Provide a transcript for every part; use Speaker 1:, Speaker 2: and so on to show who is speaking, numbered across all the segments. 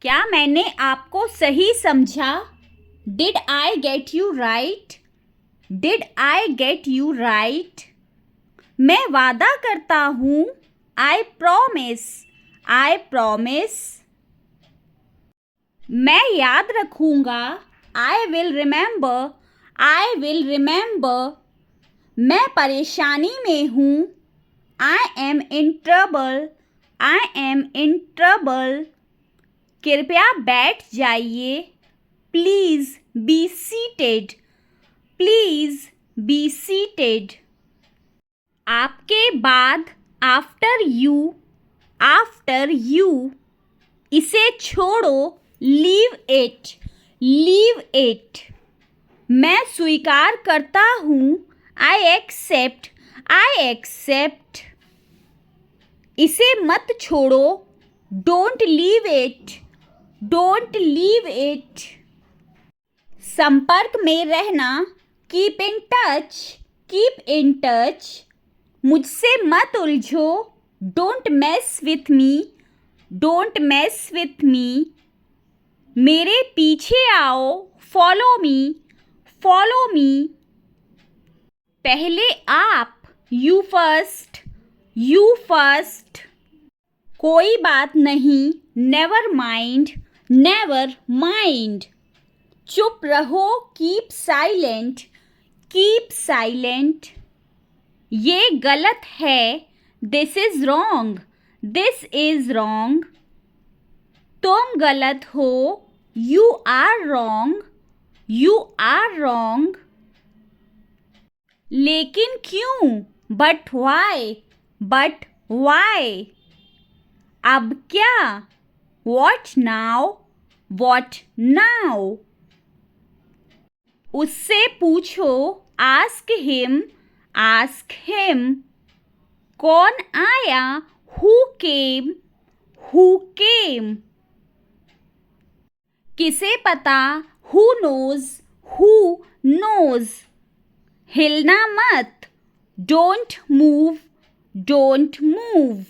Speaker 1: क्या मैंने आपको सही समझा? Did I get you right? Did I get you right? मैं वादा करता हूँ। I promise. I promise. मैं याद रखूँगा। I will remember. I will remember. मैं परेशानी में हूँ। I M in trouble. I am in trouble. कृपया बैठ जाइए। Please be seated. Please be seated. आपके बाद, आफ्टर यू। After you. इसे छोड़ो, लीव इट। Leave it. मैं स्वीकार करता हूँ। I accept. I accept. इसे मत छोड़ो, don't leave it. Don't leave it. संपर्क में रहना, keep in touch. Keep in touch. मुझसे मत उलझो, don't mess with me. Don't mess with me. मेरे पीछे आओ, फॉलो मी। Follow me. पहले आप, यू फर्स्ट। You first. कोई बात नहीं, नेवर माइंड। Never mind. चुप रहो, कीप साइलेंट। Keep silent. ये गलत है, this is wrong. This is wrong. तुम गलत हो, you are wrong. You are wrong. लेकिन क्यों? But why? But why? अब क्या? What now? What now? उससे पूछो, आस्क हिम। Ask him. कौन आया? Who came? Who came? किसे पता? Who knows? Who knows? हिलना मत, डोंट मूव। Don't move.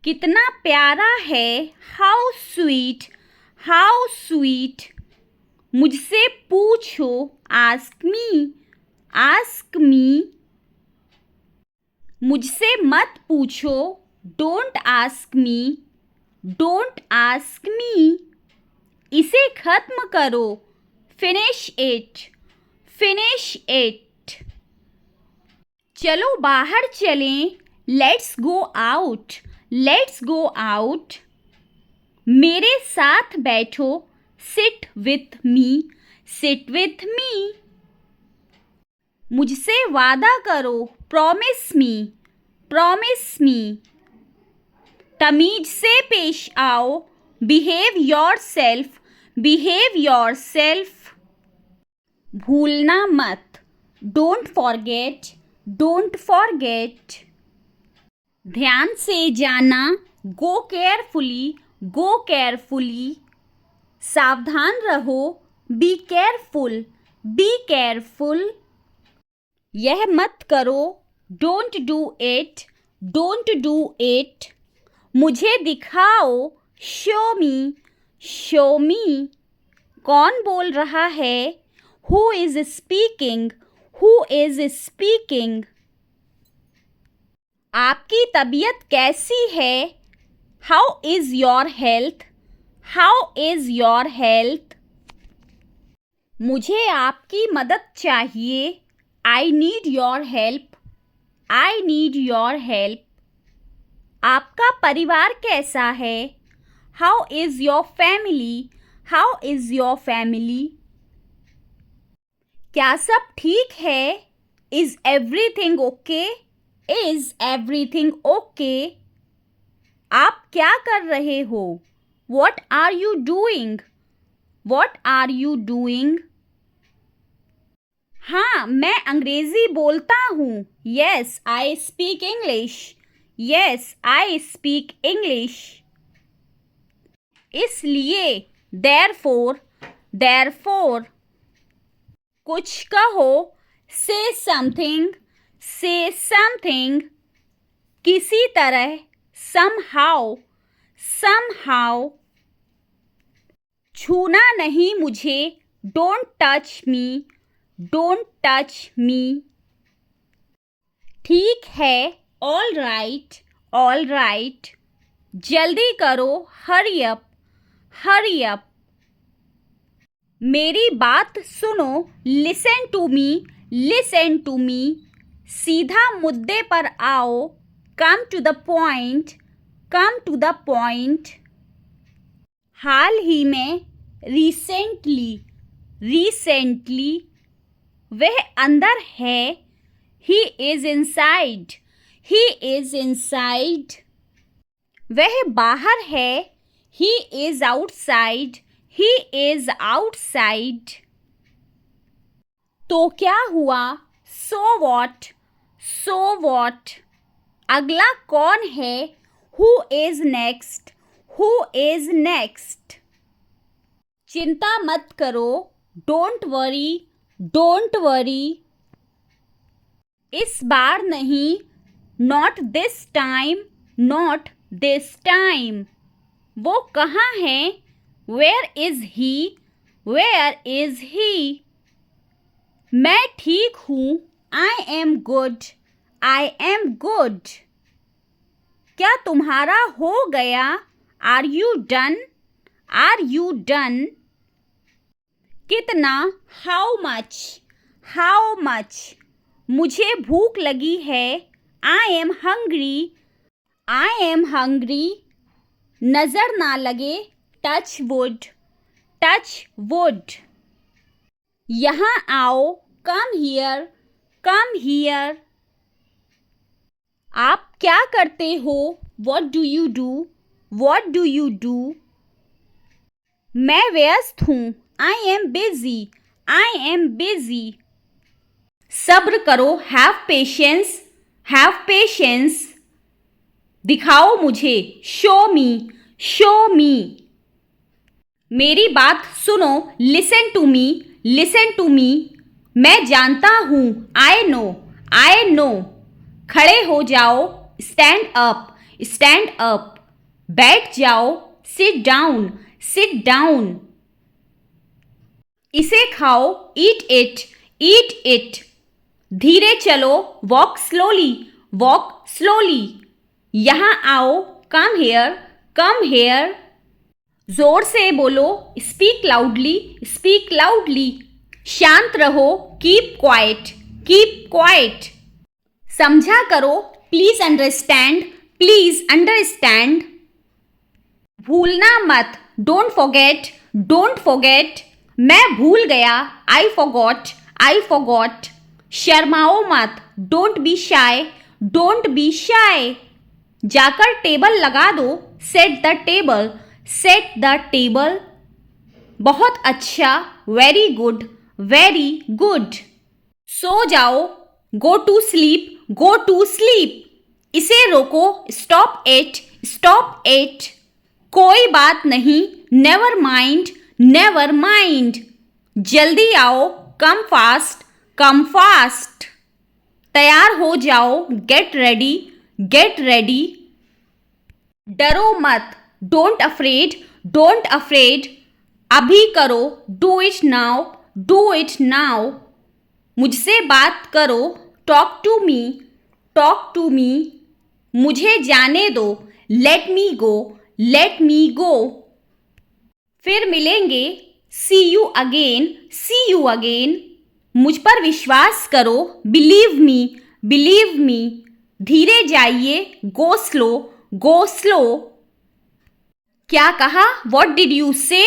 Speaker 1: कितना प्यारा है, हाउ स्वीट। How sweet. मुझसे पूछो, आस्क मी। Ask me. मुझसे मत पूछो, don't ask me. Don't ask me. इसे खत्म करो, फिनिश इट। Finish it. चलो बाहर चलें, let's go out. Let's go out. मेरे साथ बैठो, sit with me. Sit with me. मुझसे वादा करो, प्रॉमिस मी। Promise me. तमीज से पेश आओ, behave your self. Behave your self. भूलना मत, डोंट फॉरगेट। Don't forget. ध्यान से जाना, गो केयरफुली। गो केयरफुली। सावधान रहो, बी केयरफुल। Be careful. यह मत करो, don't do it. Don't do it. मुझे दिखाओ, शो मी। शो मी। कौन बोल रहा है? Who is speaking? Who is speaking? आपकी तबीयत कैसी है? How is your health? How is your health? मुझे आपकी मदद चाहिए, I need your help. I need your help. आपका परिवार कैसा है? How is your family? How is your family? क्या सब ठीक है? Is everything okay? Is everything okay? आप क्या कर रहे हो? What are you doing? What are you doing? हाँ, मैं अंग्रेजी बोलता हूँ। Yes I speak English. Yes I speak English. इसलिए, देयरफॉर। देयरफॉर। कुछ कहो, से समथिंग। से समथिंग। किसी तरह, समहाउ। समहाउ। छूना नहीं मुझे, don't touch me, don't touch me. ठीक है, ऑल राइट, ऑल राइट। जल्दी करो, हरी अप, हरी अप। मेरी बात सुनो, listen to me, listen to me. सीधा मुद्दे पर आओ, come to the point, come to the point. हाल ही में, रिसेंटली, रिसेंटली। वह अंदर है, he is inside, he is inside. वह बाहर है, he is outside, he is outside. तो क्या हुआ, सो वॉट, सो वॉट। अगला कौन है, who is next, who is next. चिंता मत करो, डोंट वरी, डोंट वरी। इस बार नहीं, not this time, not this time. वो कहाँ है, where is he, where is he. मैं ठीक हूँ, I am good, I am good. क्या तुम्हारा हो गया, are you done, are you done. कितना, हाउ मच, हाउ मच। मुझे भूख लगी है, I am hungry, I am hungry. नज़र ना लगे, टच वुड, टच वुड। यहाँ आओ, कम हियर, कम हियर। आप क्या करते हो, what do you do, what do you do. मैं व्यस्त हूँ, I am busy, I am busy. सब्र करो, हैव पेशेंस, हैव पेशेंस। दिखाओ मुझे, शो मी, शो मी। मेरी बात सुनो, listen to me, listen to me. मैं जानता हूँ, आई नो, आई नो। खड़े हो जाओ, स्टैंड अप, स्टैंड अप। बैठ जाओ, सिट डाउन, सिट डाउन। इसे खाओ, ईट इट, ईट इट। धीरे चलो, वॉक स्लोली, वॉक स्लोली। यहाँ आओ, कम हेयर, कम हेयर। जोर से बोलो, स्पीक लाउडली, स्पीक लाउडली। शांत रहो, कीप क्वाइट, कीप क्वाइट। समझा करो, प्लीज अंडरस्टैंड, प्लीज अंडरस्टैंड। भूलना मत, डोंट फॉरगेट, डोंट फॉरगेट। मैं भूल गया, आई फॉरगॉट, आई फॉरगॉट। शर्माओ मत, don't be shy, don't be shy. जाकर टेबल लगा दो, set the table, set the table. बहुत अच्छा, वेरी गुड, वेरी गुड। सो जाओ, go to sleep, go to sleep. इसे रोको, स्टॉप इट, स्टॉप इट। कोई बात नहीं, नेवर माइंड, नेवर माइंड। जल्दी आओ, कम फास्ट, कम फास्ट। तैयार हो जाओ, गेट रेडी, गेट रेडी। डरो मत, डोंट अफ्रेड, डोंट अफ्रेड। अभी करो, do it now, do it now. मुझसे बात करो, talk to me, talk to me. मुझे जाने दो, लेट मी गो, लेट मी गो। फिर मिलेंगे, see you again, see you again. मुझ पर विश्वास करो, बिलीव मी, बिलीव मी। धीरे जाइए, गो स्लो, गो स्लो। क्या कहा, what did you say,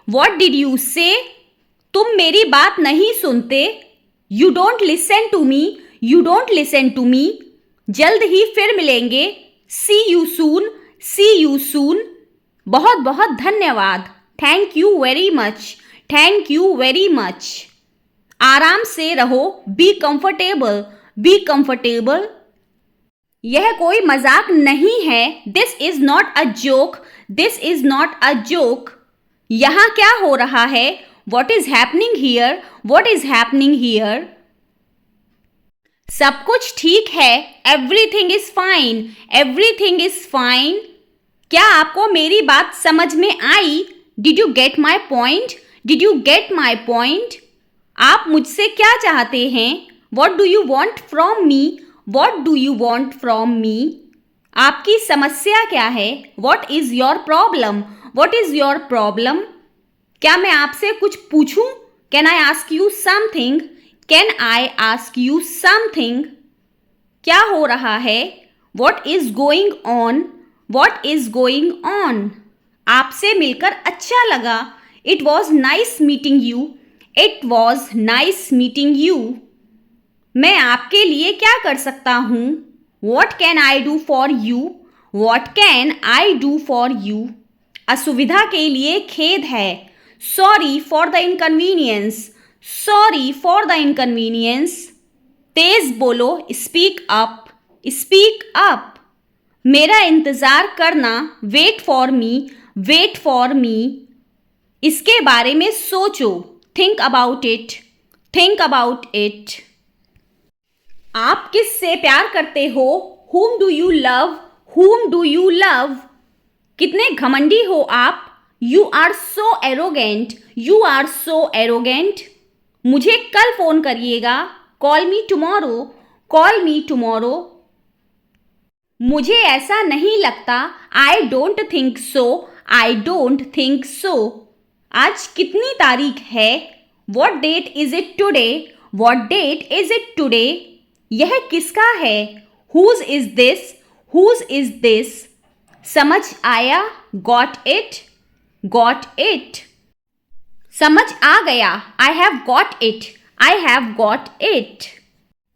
Speaker 1: what did you say. तुम मेरी बात नहीं सुनते, you don't listen to me, you don't listen to me. जल्द ही फिर मिलेंगे, see you soon, C you soon. बहुत बहुत धन्यवाद, thank you very much, thank you very much. आराम से रहो, बी कंफर्टेबल, बी कंफर्टेबल। यह कोई मजाक नहीं है, this is not a joke, this is not a joke. यहाँ क्या हो रहा है, what is happening here, what is happening here. सब कुछ ठीक है, everything is fine, everything is fine. क्या आपको मेरी बात समझ में आई, did you get my point? Did you get my point? आप मुझसे क्या चाहते हैं? What do you want from me? What do you want from मी? आपकी समस्या क्या है? What is your problem? What is your problem? क्या मैं आपसे कुछ पूछूं? Can I ask you something? Can I ask you something? क्या हो रहा है? What is going on? What is going on? आपसे मिलकर अच्छा लगा. It was nice meeting you. It was nice meeting you. मैं आपके लिए क्या कर सकता हूँ? What can I do for you? What can I do for you? असुविधा के लिए खेद है. Sorry for the inconvenience. Sorry for the inconvenience. तेज बोलो. Speak up. Speak up. मेरा इंतज़ार करना. Wait for me. Wait for me. इसके बारे में सोचो. Think about it. Think about it. आप किससे प्यार करते हो? Whom do you love? Whom do you love? कितने घमंडी हो आप? You are so arrogant. You are so arrogant. मुझे कल फोन करिएगा. Call me tomorrow. Call me tomorrow. मुझे ऐसा नहीं लगता. I don't think so. I don't think so. आज कितनी तारीख है? What date is it today? What date is it today? यह किसका है? Whose is this? Whose is this? समझ आया? Got it? Got it? समझ आ गया. I have got it. I have got it.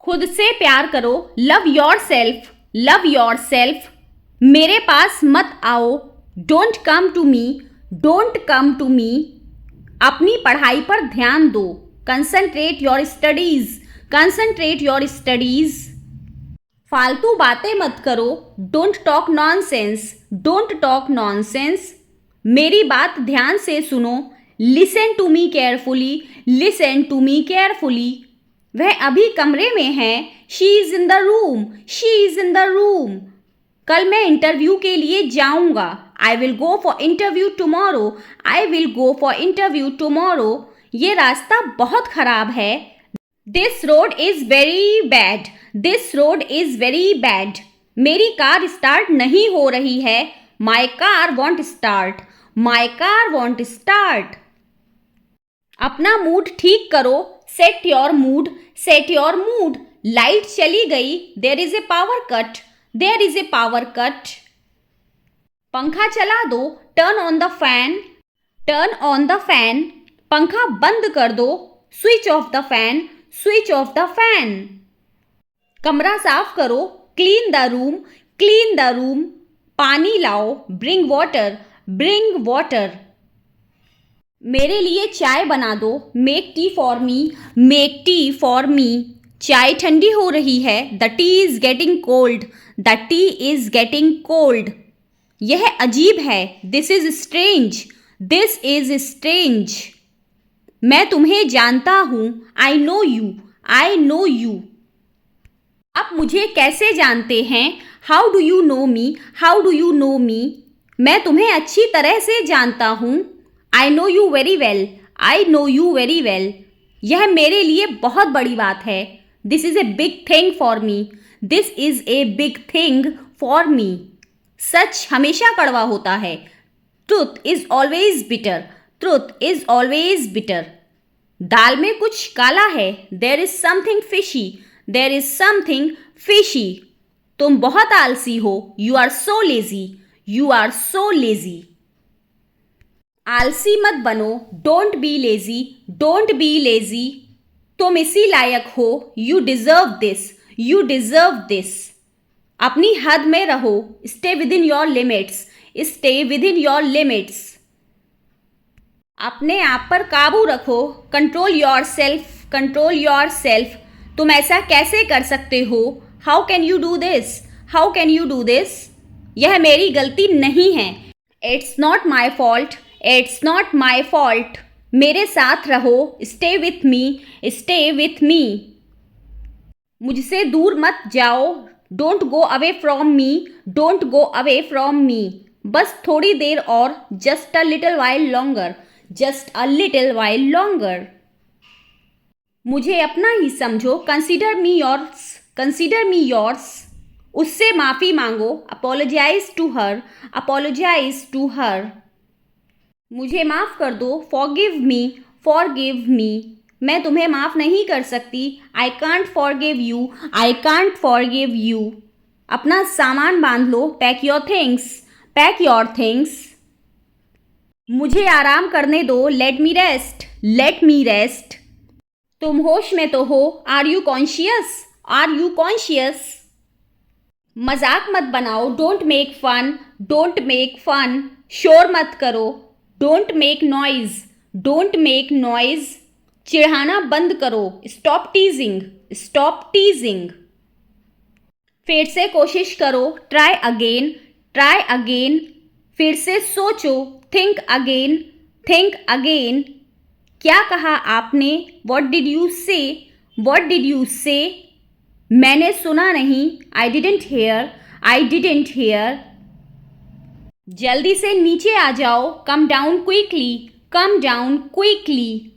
Speaker 1: खुद से प्यार करो. Love yourself. Love yourself. मेरे पास मत आओ. Don't come to me. Don't come to me. अपनी पढ़ाई पर ध्यान दो. Concentrate your studies. Concentrate your studies. फालतू बातें मत करो. Don't talk nonsense. Don't talk nonsense. मेरी बात ध्यान से सुनो. Listen to me carefully. Listen to me carefully. वह अभी कमरे में है. She is in the room. She is in the room. कल मैं इंटरव्यू के लिए जाऊंगा. I will go for interview tomorrow. I will go for interview tomorrow. ये रास्ता बहुत खराब है. This road is very bad. This road is very bad. मेरी कार स्टार्ट नहीं हो रही है. My car won't start. My car won't start. अपना मूड ठीक करो. Set your mood. Set your mood. Light चली गई. There is a power cut. There is a power cut. पंखा चला दो. Turn on the fan. Turn on the fan. पंखा बंद कर दो. Switch off the fan. Switch off the fan. कमरा साफ करो. Clean the room. Clean the room. पानी लाओ. Bring water. Bring water. मेरे लिए चाय बना दो. Make tea for me. Make tea for me. चाय ठंडी हो रही है. The tea is getting cold. The tea is getting cold. यह अजीब है. This is strange. This is strange. मैं तुम्हें जानता हूँ. I know you. I know you. आप मुझे कैसे जानते हैं? How do you know me? How do you know me? मैं तुम्हें अच्छी तरह से जानता हूँ. I know you very well. I know you very well. यह मेरे लिए बहुत बड़ी बात है. This is a big thing for me. This is a big thing for me. सच हमेशा कड़वा होता है. Truth is always bitter. Truth is always bitter. दाल में कुछ काला है. There is something fishy. There is something fishy. तुम बहुत आलसी हो. You are so lazy. You are so lazy. आलसी मत बनो. Don't be lazy. Don't be lazy. तुम इसी लायक हो. You deserve this. You deserve this. अपनी हद में रहो. Stay within your limits. Stay within your limits. अपने आप पर काबू रखो. Control yourself. Control yourself. तुम ऐसा कैसे कर सकते हो? How can you do this? How can you do this? यह मेरी गलती नहीं है. It's not my fault. It's not my fault. मेरे साथ रहो. Stay with me. Stay with me. मुझसे दूर मत जाओ. Don't go away from me. Don't go away from me. बस थोड़ी देर और, just a little while longer, just a little while longer. मुझे अपना ही समझो, consider me yours, consider me yours. उससे माफ़ी मांगो, apologise to her, apologise to her. मुझे माफ़ कर दो, फॉरगिव मी, फॉरगिव मी। मैं तुम्हें माफ़ नहीं कर सकती, I can't forgive you, I can't forgive you. अपना सामान बांध लो, pack your things, pack your things. मुझे आराम करने दो, let me rest, let me rest. तुम होश में तो हो, are you conscious, are you conscious. मजाक मत बनाओ, don't make fun, don't make fun. शोर मत करो, don't make noise, don't make noise. चिढ़ाना बंद करो, स्टॉप टीजिंग, स्टॉप टीजिंग। फिर से कोशिश करो, ट्राई अगेन, ट्राई अगेन। फिर से सोचो, थिंक अगेन, थिंक अगेन। क्या कहा आपने, what did you say, what did you say. मैंने सुना नहीं, I didn't hear, I didn't hear. जल्दी से नीचे आ जाओ, come down quickly, come down quickly.